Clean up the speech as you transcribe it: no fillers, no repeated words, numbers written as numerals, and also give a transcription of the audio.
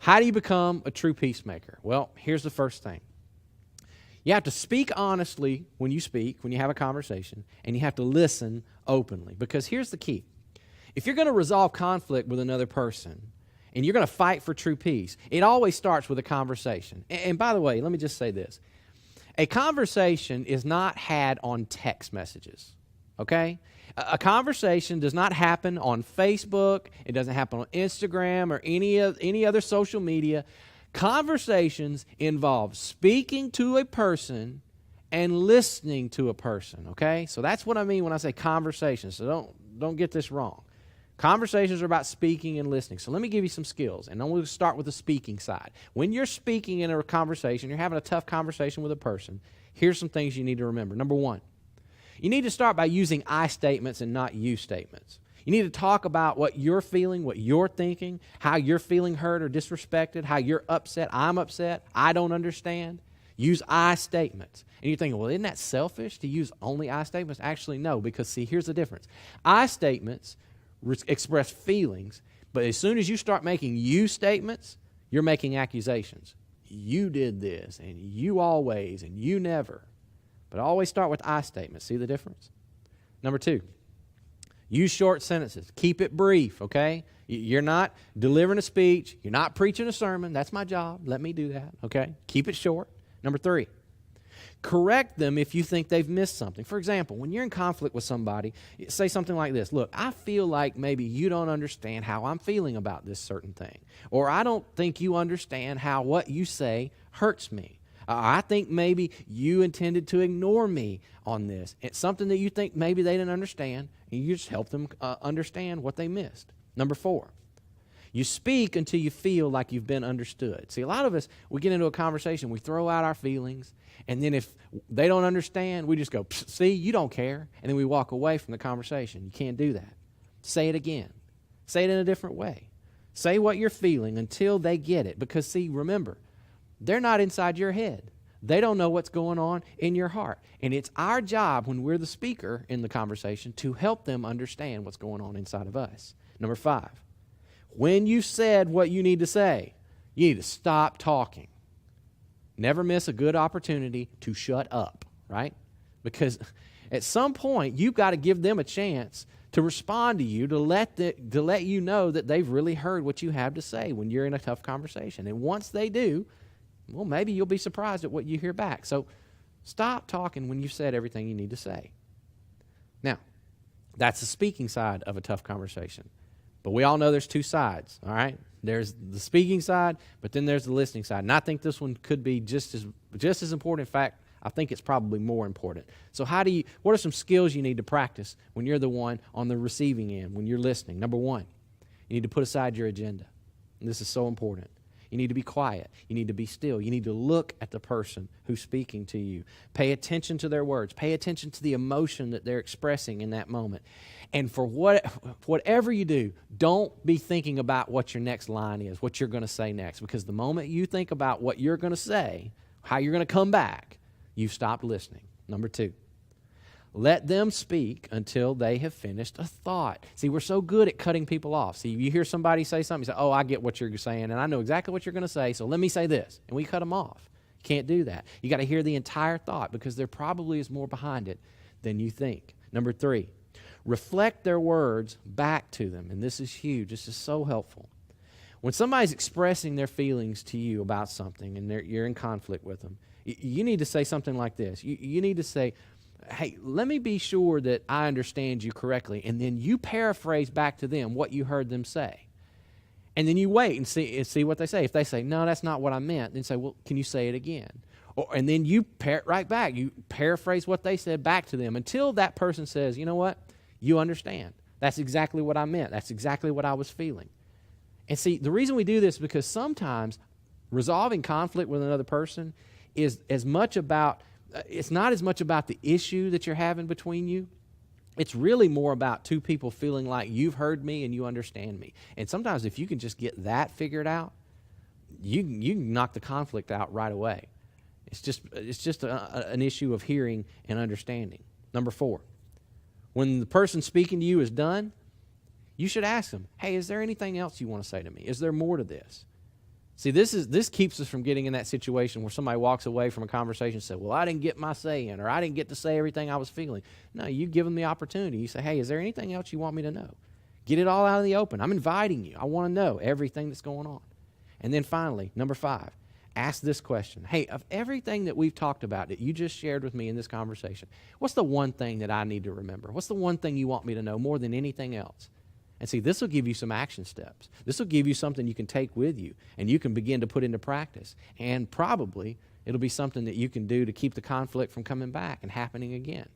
How do you become a true peacemaker? Well, here's the first thing. You have to speak honestly when you speak, when you have a conversation, and you have to listen openly. Because here's the key. If you're going to resolve conflict with another person, and you're going to fight for true peace, it always starts with a conversation. And by the way, let me just say this. A conversation is not had on text messages, okay? A conversation does not happen on Facebook. It doesn't happen on Instagram or any other social media. Conversations involve speaking to a person and listening to a person, okay? So that's what I mean when I say conversations. So don't get this wrong. Conversations are about speaking and listening. So let me give you some skills, and I'm going to start with the speaking side. When you're speaking in a conversation, you're having a tough conversation with a person, here's some things you need to remember. Number one, you need to start by using I statements and not you statements. You need to talk about what you're feeling, what you're thinking, how you're feeling hurt or disrespected, how you're upset, I'm upset, I don't understand. Use I statements. And you're thinking, well, isn't that selfish to use only I statements? Actually, no, because see, here's the difference. I statements express feelings, but as soon as you start making you statements, you're making accusations. You did this, and you always, and you never. But always start with I statements. See the difference? Number two, use short sentences. Keep it brief, okay? You're not delivering a speech. You're not preaching a sermon. That's my job. Let me do that, okay? Keep it short. Number three, correct them if you think they've missed something. For example, when you're in conflict with somebody, say something like this. Look, I feel like maybe you don't understand how I'm feeling about this certain thing. Or I don't think you understand how what you say hurts me. I think maybe you intended to ignore me on this. It's something that you think maybe they didn't understand, and you just help them understand what they missed. Number four, you speak until you feel like you've been understood. See, a lot of us, we get into a conversation, we throw out our feelings, and then if they don't understand, we just go, see, you don't care, and then we walk away from the conversation. You can't do that. Say it again. Say it in a different way. Say what you're feeling until they get it, because, see, remember, they're not inside your head. They don't know what's going on in your heart, and it's our job when we're the speaker in the conversation to help them understand what's going on inside of us. Number five, when you said what you need to say, you need to stop talking. Never miss a good opportunity to shut up, right? Because at some point, you've got to give them a chance to respond to you, to let you know that they've really heard what you have to say when you're in a tough conversation. And once they do, well, maybe you'll be surprised at what you hear back. So stop talking when you've said everything you need to say. Now, that's the speaking side of a tough conversation. But we all know there's two sides, all right? There's the speaking side, but then there's the listening side. And I think this one could be just as important. In fact, I think it's probably more important. So what are some skills you need to practice when you're the one on the receiving end, when you're listening? Number one, you need to put aside your agenda. And this is so important. You need to be quiet. You need to be still. You need to look at the person who's speaking to you. Pay attention to their words. Pay attention to the emotion that they're expressing in that moment. And for whatever you do, don't be thinking about what your next line is, what you're going to say next. Because the moment you think about what you're going to say, how you're going to come back, you've stopped listening. Number two, let them speak until they have finished a thought. See, we're so good at cutting people off. See, you hear somebody say something, you say, oh, I get what you're saying, and I know exactly what you're going to say, so let me say this. And we cut them off. You can't do that. You got to hear the entire thought because there probably is more behind it than you think. Number three, reflect their words back to them. And this is huge. This is so helpful. When somebody's expressing their feelings to you about something and you're in conflict with them, you need to say something like this. You need to say, hey, let me be sure that I understand you correctly. And then you paraphrase back to them what you heard them say. And then you wait and see what they say. If they say, no, that's not what I meant, then say, well, can you say it again? And then you parrot right back. You paraphrase what they said back to them until that person says, you know what? You understand. That's exactly what I meant. That's exactly what I was feeling. And see, the reason we do this is because sometimes resolving conflict with another person is it's not as much about the issue that you're having between you. It's really more about two people feeling like you've heard me and you understand me. And sometimes if you can just get that figured out, you can knock the conflict out right away. It's just an issue of hearing and understanding. Number four, when the person speaking to you is done, you should ask them, hey, is there anything else you want to say to me? Is there more to this? See, this keeps us from getting in that situation where somebody walks away from a conversation and says, well, I didn't get my say in, or I didn't get to say everything I was feeling. No, you give them the opportunity. You say, hey, is there anything else you want me to know? Get it all out in the open. I'm inviting you. I want to know everything that's going on. And then finally, number 5, ask this question. Hey, of everything that we've talked about that you just shared with me in this conversation, what's the one thing that I need to remember? What's the one thing you want me to know more than anything else? And see, this will give you some action steps. This will give you something you can take with you and you can begin to put into practice. And probably it'll be something that you can do to keep the conflict from coming back and happening again.